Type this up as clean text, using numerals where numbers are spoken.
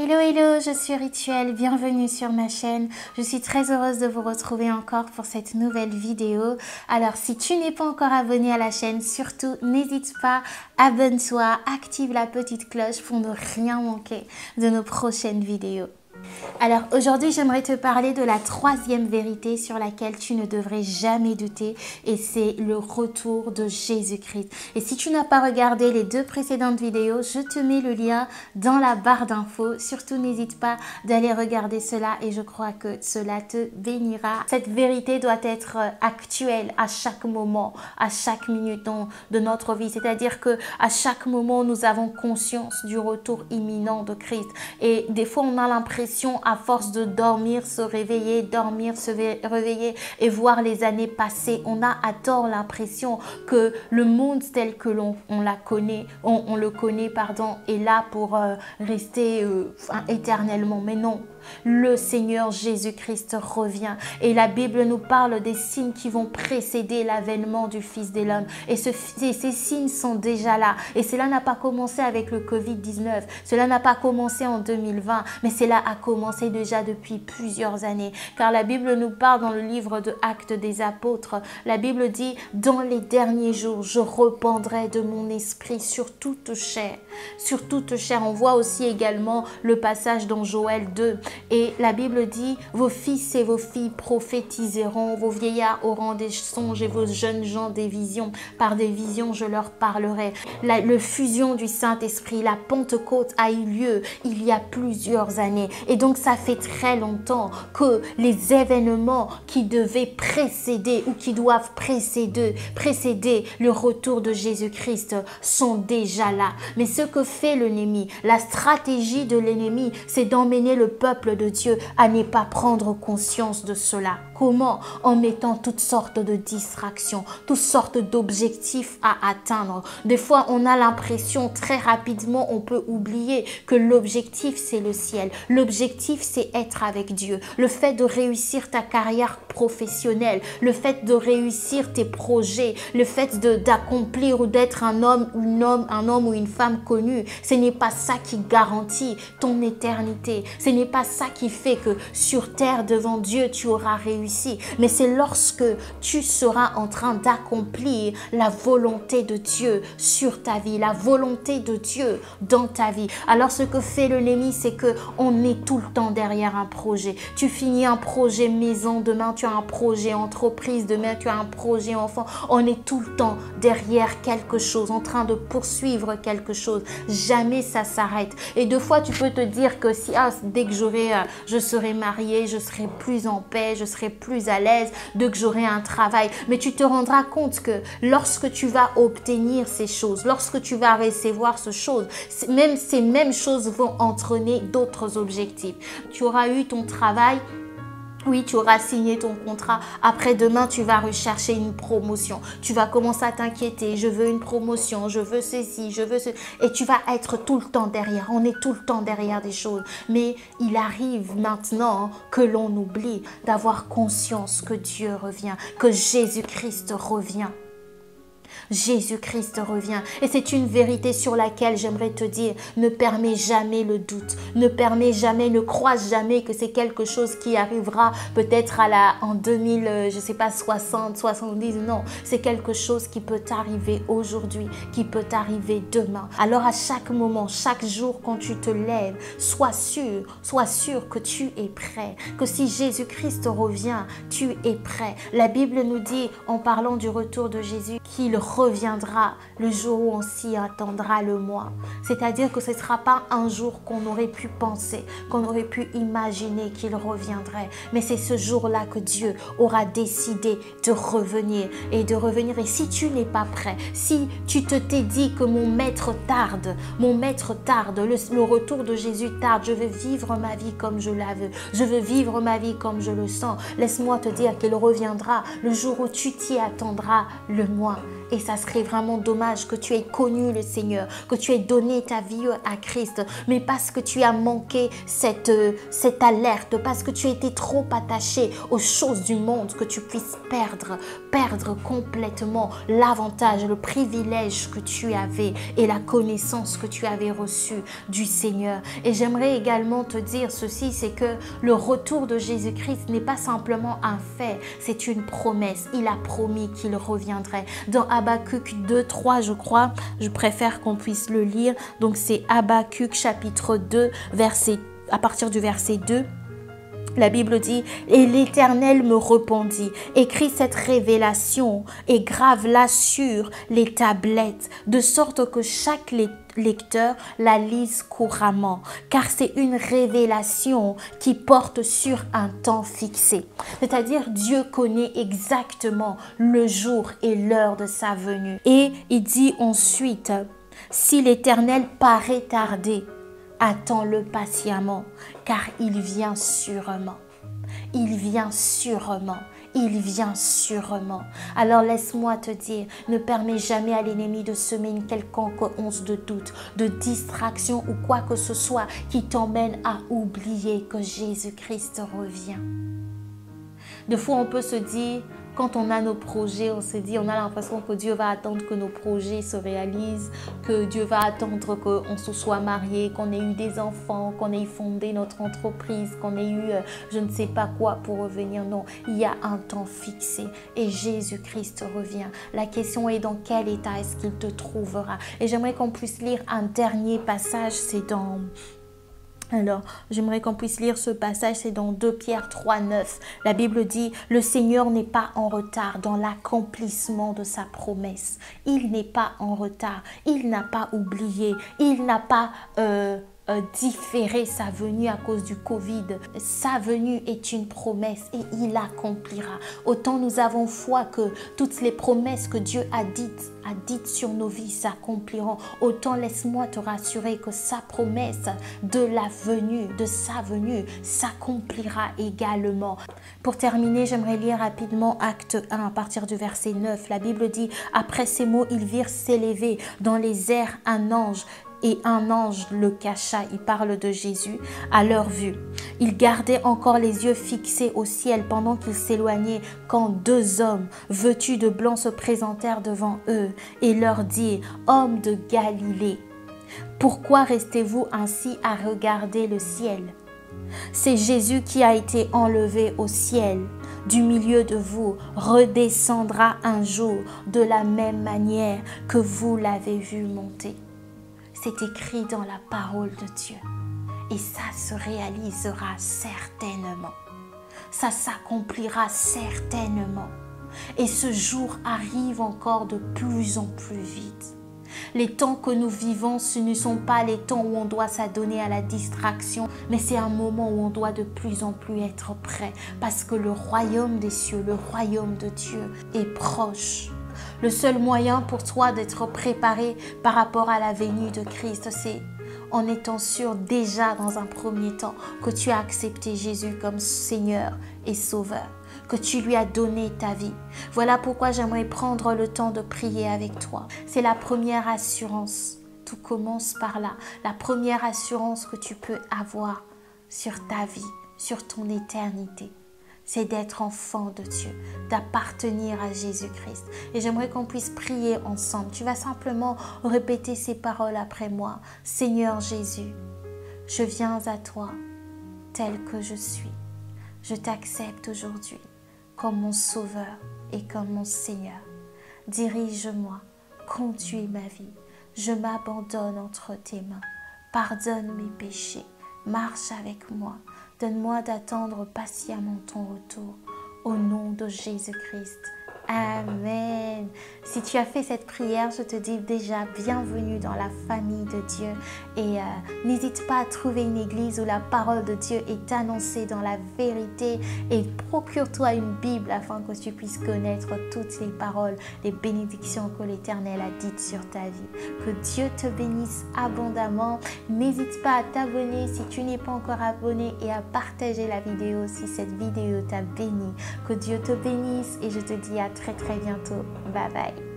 Hello, hello, je suis Rituel, bienvenue sur ma chaîne. Je suis très heureuse de vous retrouver encore pour cette nouvelle vidéo. Alors, si tu n'es pas encore abonné à la chaîne, surtout n'hésite pas, abonne-toi, active la petite cloche pour ne rien manquer de nos prochaines vidéos. Alors aujourd'hui j'aimerais te parler de la troisième vérité sur laquelle tu ne devrais jamais douter et c'est le retour de Jésus-Christ. Et si tu n'as pas regardé les deux précédentes vidéos, je te mets le lien dans la barre d'infos. Surtout n'hésite pas d'aller regarder cela et je crois que cela te bénira. Cette vérité doit être actuelle à chaque moment, à chaque minute de notre vie. C'est-à-dire que à chaque moment nous avons conscience du retour imminent de Christ. Et des fois on a l'impression à force de dormir, se réveiller, dormir, se réveiller et voir les années passer. On a à tort l'impression que le monde tel que on le connaît, pardon, est là pour rester éternellement. Mais non, le Seigneur Jésus-Christ revient et la Bible nous parle des signes qui vont précéder l'avènement du Fils de l'homme. Et ces signes sont déjà là. Et cela n'a pas commencé avec le Covid-19. Cela n'a pas commencé en 2020, mais cela a commencé déjà depuis plusieurs années. Car la Bible nous parle dans le livre de Actes des Apôtres. La Bible dit, dans les derniers jours, je répandrai de mon esprit sur toute chair. Sur toute chair. On voit aussi également le passage dans Joël 2. Et la Bible dit, vos fils et vos filles prophétiseront, vos vieillards auront des songes et vos jeunes gens des visions. Par des visions, je leur parlerai. La fusion du Saint-Esprit, la Pentecôte a eu lieu il y a plusieurs années. Et donc, ça fait très longtemps que les événements qui devaient précéder ou qui doivent précéder le retour de Jésus-Christ sont déjà là. Mais ce que fait l'ennemi, la stratégie de l'ennemi, c'est d'emmener le peuple de Dieu à ne pas prendre conscience de cela. Comment? En mettant toutes sortes de distractions, toutes sortes d'objectifs à atteindre. Des fois, on a l'impression très rapidement, on peut oublier que l'objectif, c'est le ciel. L'objectif, c'est être avec Dieu. Le fait de réussir ta carrière professionnelle, le fait de réussir tes projets, le fait d'accomplir ou d'être un homme ou une femme connue, ce n'est pas ça qui garantit ton éternité. Ce n'est pas ça qui fait que sur terre, devant Dieu, tu auras réussi. Mais c'est lorsque tu seras en train d'accomplir la volonté de Dieu sur ta vie, la volonté de Dieu dans ta vie. Alors ce que fait l'ennemi, c'est qu'on est tout le temps derrière un projet. Tu finis un projet maison, demain tu as un projet entreprise, demain tu as un projet enfant. On est tout le temps derrière quelque chose, en train de poursuivre quelque chose. Jamais ça s'arrête. Et deux fois tu peux te dire que si dès que je serai mariée, je serai plus en paix, je serai plus à l'aise, dès que j'aurai un travail. Mais tu te rendras compte que lorsque tu vas obtenir ces choses, lorsque tu vas recevoir ces choses, ces mêmes choses vont entraîner d'autres objectifs. Tu auras eu ton travail. Oui, tu auras signé ton contrat. Après, demain, tu vas rechercher une promotion. Tu vas commencer à t'inquiéter. Je veux une promotion, je veux ceci, je veux ce... Et tu vas être tout le temps derrière. On est tout le temps derrière des choses. Mais il arrive maintenant que l'on oublie d'avoir conscience que Dieu revient, que Jésus-Christ revient. Jésus-Christ revient et c'est une vérité sur laquelle j'aimerais te dire, ne permets jamais le doute, ne crois jamais que c'est quelque chose qui arrivera peut-être en 2000, je sais pas, 60, 70, non, c'est quelque chose qui peut t'arriver aujourd'hui, qui peut t'arriver demain. Alors à chaque moment, chaque jour quand tu te lèves, sois sûr que tu es prêt, que si Jésus-Christ revient, tu es prêt. La Bible nous dit, en parlant du retour de Jésus, qu'il reviendra le jour où on s'y attendra le moins. C'est-à-dire que ce ne sera pas un jour qu'on aurait pu penser, qu'on aurait pu imaginer qu'il reviendrait. Mais c'est ce jour-là que Dieu aura décidé de revenir et de revenir. Et si tu n'es pas prêt, si tu t'es dit que mon maître tarde, le retour de Jésus tarde, je veux vivre ma vie comme je la veux, je veux vivre ma vie comme je le sens. Laisse-moi te dire qu'il reviendra le jour où tu t'y attendras le moins. Et ça serait vraiment dommage que tu aies connu le Seigneur, que tu aies donné ta vie à Christ, mais parce que tu as manqué cette alerte, parce que tu as été trop attaché aux choses du monde, que tu puisses perdre complètement l'avantage, le privilège que tu avais et la connaissance que tu avais reçue du Seigneur. Et j'aimerais également te dire ceci, c'est que le retour de Jésus-Christ n'est pas simplement un fait, c'est une promesse. Il a promis qu'il reviendrait. Dans Habakkuk 2:3, je crois, je préfère qu'on puisse le lire. Donc c'est Habakkuk chapitre 2, à partir du verset 2. La Bible dit « Et l'Éternel me répondit, écris cette révélation et grave-la sur les tablettes, de sorte que chaque lecteur la lise couramment, car c'est une révélation qui porte sur un temps fixé. » C'est-à-dire Dieu connaît exactement le jour et l'heure de sa venue. Et il dit ensuite « Si l'Éternel paraît tarder, attends-le patiemment, car il vient sûrement. Il vient sûrement. Il vient sûrement. Alors laisse-moi te dire, ne permets jamais à l'ennemi de semer une quelconque once de doute, de distraction ou quoi que ce soit qui t'emmène à oublier que Jésus-Christ revient. Des fois, on peut se dire, quand on a nos projets, on se dit, on a l'impression que Dieu va attendre que nos projets se réalisent, que Dieu va attendre qu'on se soit marié, qu'on ait eu des enfants, qu'on ait fondé notre entreprise, qu'on ait eu je ne sais pas quoi pour revenir. Non, il y a un temps fixé et Jésus-Christ revient. La question est dans quel état est-ce qu'il te trouvera? Et j'aimerais qu'on puisse lire un dernier passage, c'est dans... Alors, j'aimerais qu'on puisse lire ce passage, c'est dans 2 Pierre 3:9. La Bible dit, le Seigneur n'est pas en retard dans l'accomplissement de sa promesse. Il n'est pas en retard, il n'a pas oublié, il n'a pas différé sa venue à cause du Covid. Sa venue est une promesse et il l'accomplira. Autant nous avons foi que toutes les promesses que Dieu a dites sur nos vies s'accompliront. Autant laisse-moi te rassurer que sa promesse de sa venue s'accomplira également. Pour terminer, j'aimerais lire rapidement Acte 1 à partir du verset 9. La Bible dit, après ces mots, ils virent s'élever dans les airs un ange. Et un ange le cacha, il parle de Jésus, à leur vue. Ils gardaient encore les yeux fixés au ciel pendant qu'ils s'éloignaient, quand 2 hommes vêtus de blanc se présentèrent devant eux et leur dirent, « Hommes de Galilée, pourquoi restez-vous ainsi à regarder le ciel? C'est Jésus qui a été enlevé au ciel. Du milieu de vous redescendra un jour de la même manière que vous l'avez vu monter. » C'est écrit dans la parole de Dieu. Et ça se réalisera certainement. Ça s'accomplira certainement. Et ce jour arrive encore de plus en plus vite. Les temps que nous vivons, ce ne sont pas les temps où on doit s'adonner à la distraction, mais c'est un moment où on doit de plus en plus être prêt, parce que le royaume des cieux, le royaume de Dieu est proche. Le seul moyen pour toi d'être préparé par rapport à la venue de Christ, c'est en étant sûr déjà dans un premier temps que tu as accepté Jésus comme Seigneur et Sauveur, que tu lui as donné ta vie. Voilà pourquoi j'aimerais prendre le temps de prier avec toi. C'est la première assurance. Tout commence par là. La première assurance que tu peux avoir sur ta vie, sur ton éternité, c'est d'être enfant de Dieu, d'appartenir à Jésus-Christ. Et j'aimerais qu'on puisse prier ensemble. Tu vas simplement répéter ces paroles après moi. Seigneur Jésus, je viens à toi tel que je suis. Je t'accepte aujourd'hui comme mon Sauveur et comme mon Seigneur. Dirige-moi, conduis ma vie. Je m'abandonne entre tes mains. Pardonne mes péchés. Marche avec moi. Donne-moi d'attendre patiemment ton retour. Au nom de Jésus-Christ. Amen. Si tu as fait cette prière, je te dis déjà bienvenue dans la famille de Dieu. Et n'hésite pas à trouver une église où la parole de Dieu est annoncée dans la vérité. Et procure-toi une Bible afin que tu puisses connaître toutes les paroles, les bénédictions que l'Éternel a dites sur ta vie. Que Dieu te bénisse abondamment. N'hésite pas à t'abonner si tu n'es pas encore abonné et à partager la vidéo si cette vidéo t'a béni. Que Dieu te bénisse et je te dis à très bientôt. Bye bye.